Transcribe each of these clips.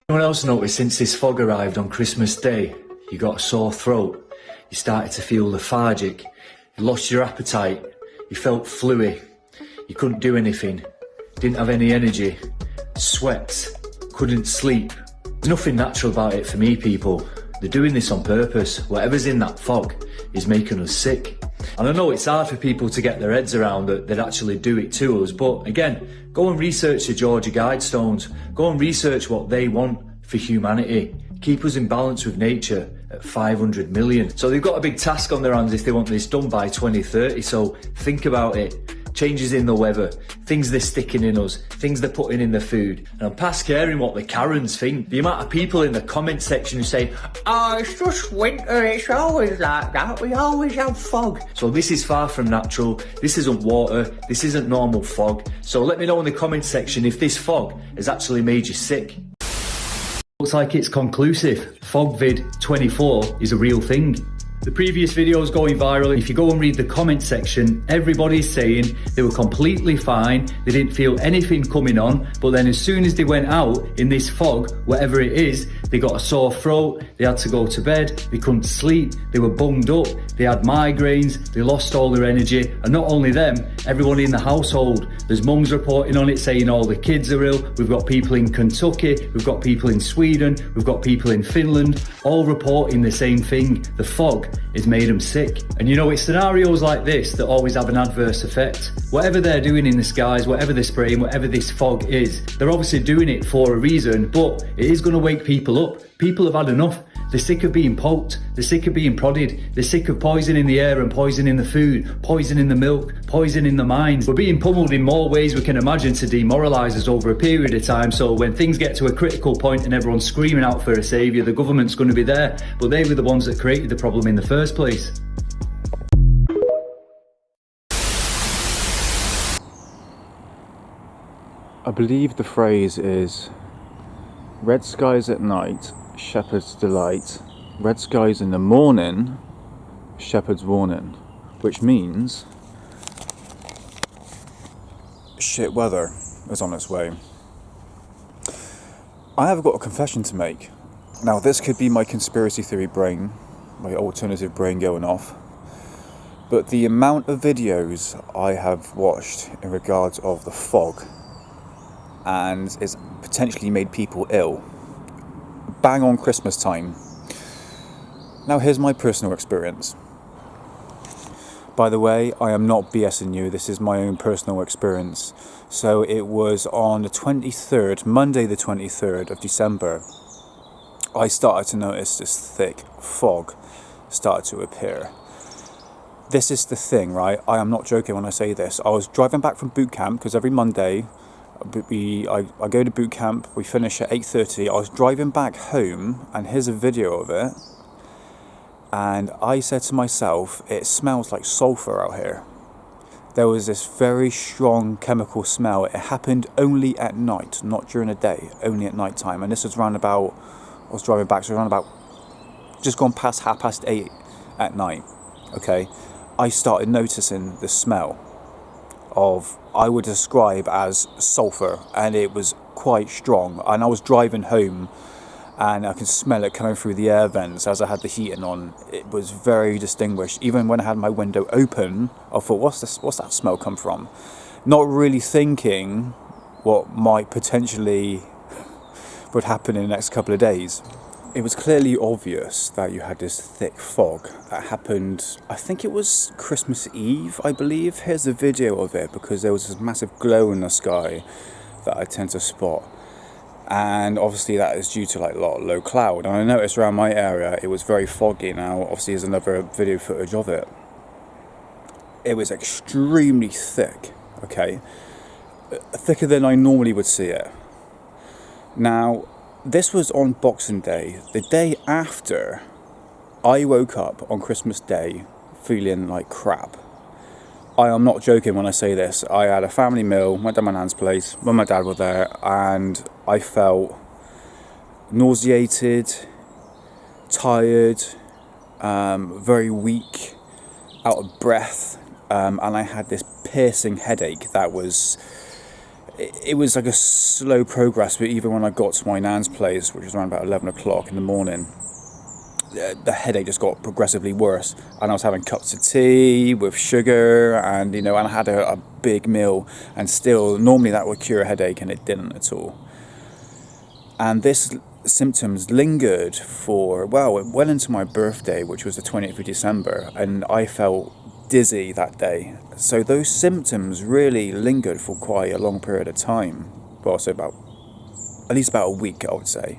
Anyone else noticed since this fog arrived on Christmas Day, you got a sore throat, you started to feel lethargic, you lost your appetite, you felt fluey, you couldn't do anything, didn't have any energy, sweat, couldn't sleep. There's nothing natural about it for me, people. They're doing this on purpose. Whatever's in that fog is making us sick. And I know it's hard for people to get their heads around that they'd actually do it to us, but again, go and research the Georgia Guidestones. Go and research what they want for humanity. Keep us in balance with nature at 500 million. So they've got a big task on their hands if they want this done by 2030, so think about it. Changes in the weather, things they're sticking in us, things they're putting in the food. And I'm past caring what the Karens think. The amount of people in the comment section who say, "Oh, it's just winter, it's always like that, we always have fog." So this is far from natural, this isn't water, this isn't normal fog. So let me know in the comment section if this fog has actually made you sick. Looks like it's conclusive. FogVid24 is a real thing. The previous video is going viral. If you go and read the comment section, everybody's saying they were completely fine, they didn't feel anything coming on, but then as soon as they went out in this fog, whatever it is, they got a sore throat, they had to go to bed, they couldn't sleep, they were bunged up, they had migraines, they lost all their energy, and not only them, everyone in the household. There's mums reporting on it saying all the kids are ill, we've got people in Kentucky, we've got people in Sweden, we've got people in Finland, all reporting the same thing. The fog has made them sick. And you know, it's scenarios like this that always have an adverse effect. Whatever they're doing in the skies, whatever they're spraying, whatever this fog is, they're obviously doing it for a reason, but it is going to wake people up. People have had enough. They're sick of being poked, they're sick of being prodded, they're sick of poison in the air and poison in the food, poison in the milk, poison in the mind. We're being pummeled in more ways we can imagine to demoralise us over a period of time, so when things get to a critical point and everyone's screaming out for a saviour, the government's going to be there, but they were the ones that created the problem in the first place. I believe the phrase is red skies at night, shepherd's delight, red skies in the morning, shepherd's warning, which means shit weather is on its way. I have got a confession to make. Now, this could be my conspiracy theory brain, my alternative brain going off, but the amount of videos I have watched in regards of the fog and it's potentially made people ill bang on Christmas time. Now here's my personal experience. By the way, I am not BSing you, this is my own personal experience. So it was on the 23rd, Monday the 23rd of December, I started to notice this thick fog started to appear. This is the thing, right? I am not joking when I say this. I was driving back from boot camp, because every Monday I go to boot camp, we finish at 8:30. I was driving back home, and here's a video of it, and I said to myself, it smells like sulphur out here. There was this very strong chemical smell. It happened only at night, not during the day, only at night time. And this was around about, I was driving back, so around about, just gone past 8:30 at night, okay? I started noticing the smell of, I would describe as sulphur, and it was quite strong. And I was driving home and I could smell it coming through the air vents as I had the heating on. It was very distinguished. Even when I had my window open, I thought, what's that smell come from? Not really thinking what might potentially would happen in the next couple of days. It was clearly obvious that you had this thick fog that happened, I think it was Christmas Eve, I believe. Here's a video of it, because there was this massive glow in the sky that I tend to spot. And obviously that is due to like a lot of low cloud. And I noticed around my area it was very foggy. Now obviously there's another video footage of it. It was extremely thick, okay? Thicker than I normally would see it. Now, this was on Boxing Day, the day after I woke up on Christmas Day feeling like crap. I am not joking when I say this. I had a family meal, went to my nan's place, when my dad was there, and I felt nauseated, tired, very weak, out of breath, and I had this piercing headache that was, it was like a slow progress, but even when I got to my nan's place, which was around about 11 o'clock in the morning, the headache just got progressively worse, and I was having cups of tea with sugar, and and I had a big meal, and still normally that would cure a headache, and it didn't at all. And this symptoms lingered for, well, it went into my birthday, which was the 20th of December, and I felt dizzy that day. So those symptoms really lingered for quite a long period of time. Well, so at least about a week, I would say.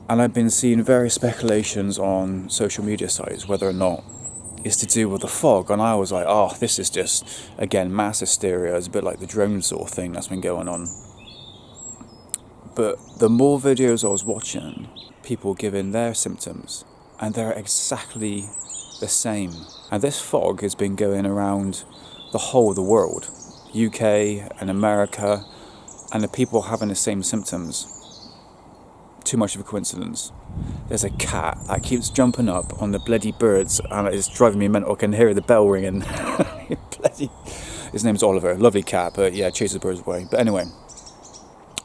And I've been seeing various speculations on social media sites whether or not it's to do with the fog. And I was like, oh, this is just, again, mass hysteria. It's a bit like the drone sort of thing that's been going on. But the more videos I was watching, people giving their symptoms, and they're exactly the same. And this fog has been going around the whole of the world, UK and America, and the people having the same symptoms. Too much of a coincidence. There's a cat that keeps jumping up on the bloody birds, and it's driving me mental. I can hear the bell ringing. His name's Oliver, lovely cat, but yeah, chases birds away. But anyway,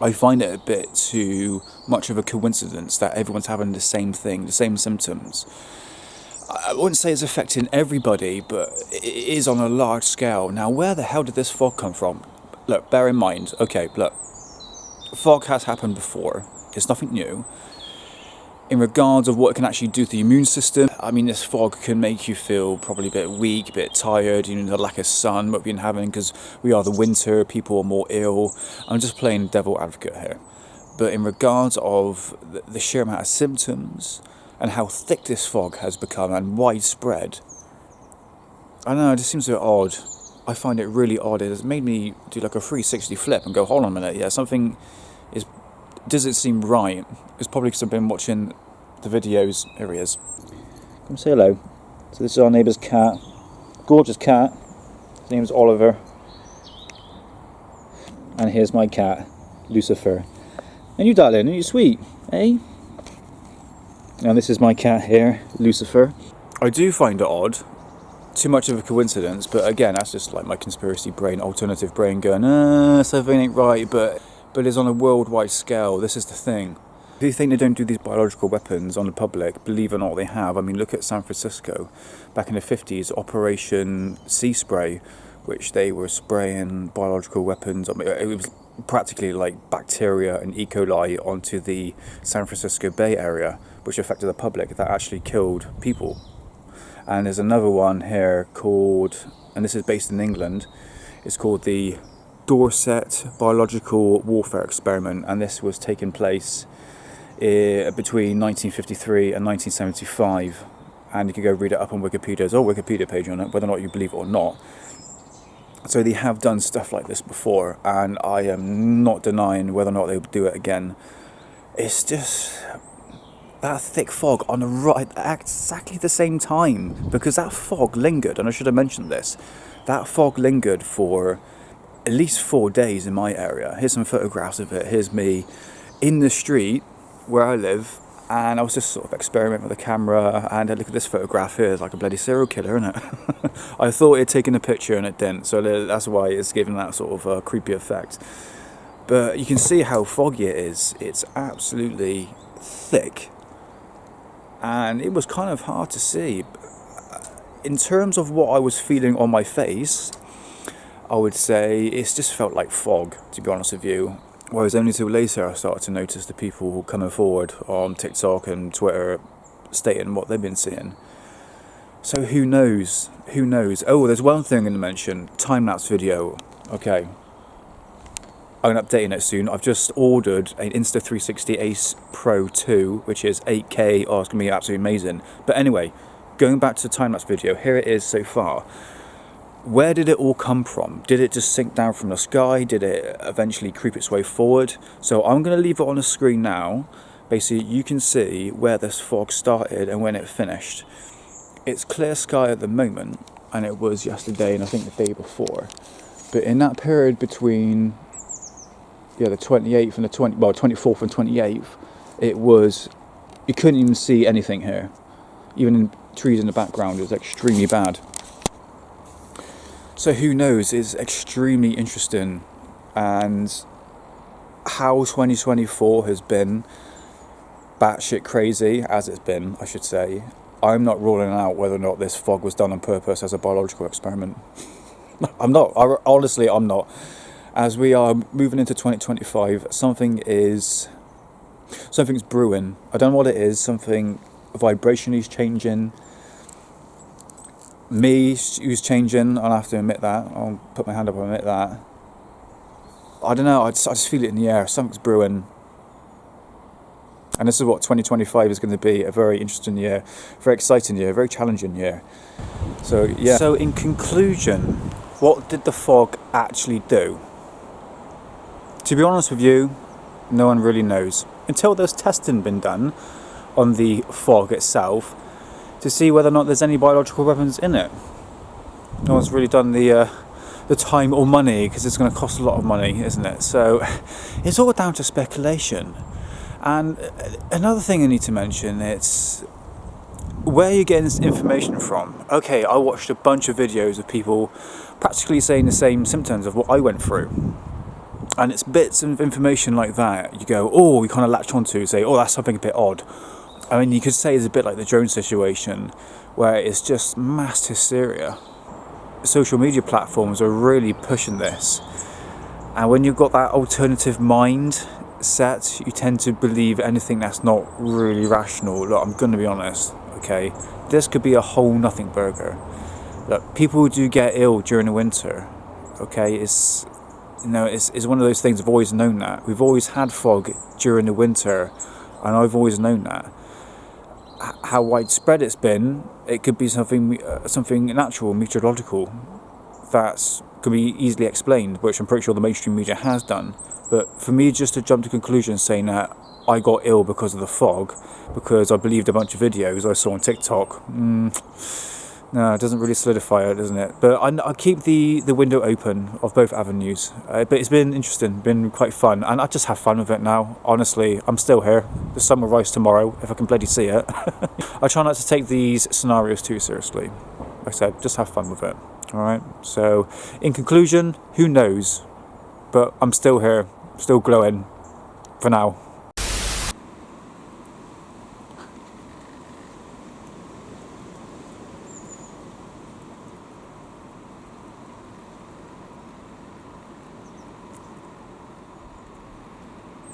I find it a bit too much of a coincidence that everyone's having the same thing, the same symptoms. I wouldn't say it's affecting everybody, but it is on a large scale. Now, where the hell did this fog come from? Look, bear in mind, okay, look, fog has happened before. It's nothing new. In regards of what it can actually do to the immune system, I mean, this fog can make you feel probably a bit weak, a bit tired, the lack of sun what we've been having, because we are the winter, people are more ill. I'm just playing devil advocate here. But in regards of the sheer amount of symptoms and how thick this fog has become and widespread, I don't know, it just seems a bit odd. I find it really odd. It's made me do like a 360 flip and go, hold on a minute, yeah, something doesn't seem right. It's probably because I've been watching the videos. Here he is. Come say hello. So this is our neighbour's cat. Gorgeous cat. His name is Oliver. And here's my cat, Lucifer. And you, darling, are you sweet? Eh? And this is my cat here, Lucifer. I do find it odd. Too much of a coincidence, but again, that's just like my conspiracy brain, alternative brain going, something ain't right, but it's on a worldwide scale. This is the thing. If you think they don't do these biological weapons on the public, believe it or not, they have. I mean, look at San Francisco. Back in the 50s, Operation Sea Spray, which they were spraying biological weapons. I mean, it was practically like bacteria and E. coli onto the San Francisco Bay Area, which affected the public. That actually killed people. And there's another one here called, and this is based in England, it's called the Dorset Biological Warfare Experiment, and this was taking place between 1953 and 1975, and you can go read it up on Wikipedia. There's a whole Wikipedia page on it, whether or not you believe it or not. So they have done stuff like this before, and I am not denying whether or not they'll do it again. It's just that thick fog on the right at exactly the same time, because that fog lingered, and I should have mentioned this, that fog lingered for at least 4 days in my area. Here's some photographs of it. Here's me in the street where I live, and I was just sort of experimenting with the camera, and look at this photograph here. It's like a bloody serial killer, isn't it? I thought it had taken a picture and it didn't, so that's why it's given that sort of creepy effect. But you can see how foggy it is. It's absolutely thick, and it was kind of hard to see. In terms of what I was feeling on my face, I would say it's just felt like fog, to be honest with you. Whereas only till later I started to notice the people coming forward on TikTok and Twitter stating what they've been seeing. So who knows? Who knows? Oh, there's one thing I'm going to mention. Time-lapse video. Okay. I'm updating it soon. I've just ordered an Insta360 Ace Pro 2, which is 8K. Oh, it's going to be absolutely amazing. But anyway, going back to the time-lapse video, here it is so far. Where did it all come from? Did it just sink down from the sky? Did it eventually creep its way forward? So I'm going to leave it on the screen now. Basically, you can see where this fog started and when it finished. It's clear sky at the moment, and it was yesterday and I think the day before. But in that period between the 28th and the 24th and 28th, it was, you couldn't even see anything here. Even in trees in the background, it was extremely bad. So who knows, it's extremely interesting and how 2024 has been batshit crazy, as it's been, I should say, I'm not ruling out whether or not this fog was done on purpose as a biological experiment. I'm not. Honestly, I'm not. As we are moving into 2025, something's brewing. I don't know what it is. Something vibrationally is changing. Me who's changing. I'll have to admit that. I'll put my hand up and admit that. I don't know. I just feel it in the air. Something's brewing. And this is what 2025 is going to be. A very interesting year, very exciting year, very challenging year. So yeah. So in conclusion, what did the fog actually do? To be honest with you, no one really knows. Until there's testing been done on the fog itself to see whether or not there's any biological weapons in it. No one's really done the time or money, because it's going to cost a lot of money, isn't it? So it's all down to speculation. And another thing I need to mention, it's where you're getting this information from. Okay, I watched a bunch of videos of people practically saying the same symptoms of what I went through. And it's bits of information like that you go, oh, you kind of latch onto, say, oh, that's something a bit odd. I mean, you could say it's a bit like the drone situation, where it's just mass hysteria. Social media platforms are really pushing this. And when you've got that alternative mind set, you tend to believe anything that's not really rational. Look, I'm going to be honest, okay? This could be a whole nothing burger. Look, people do get ill during the winter, okay? It's one of those things. I've always known that. We've always had fog during the winter, and I've always known that. How widespread it's been, it could be something natural, meteorological, that's could be easily explained, which I'm pretty sure the mainstream media has done. But for me just to jump to conclusions saying that I got ill because of the fog, because I believed a bunch of videos I saw on TikTok, no, it doesn't really solidify it, doesn't it? But I keep the window open of both avenues. But it's been interesting, been quite fun, and I just have fun with it now. Honestly, I'm still here. The sun will rise tomorrow, if I can bloody see it. I try not to take these scenarios too seriously. Like I said, just have fun with it. Alright, so in conclusion, who knows? But I'm still here, still glowing for now.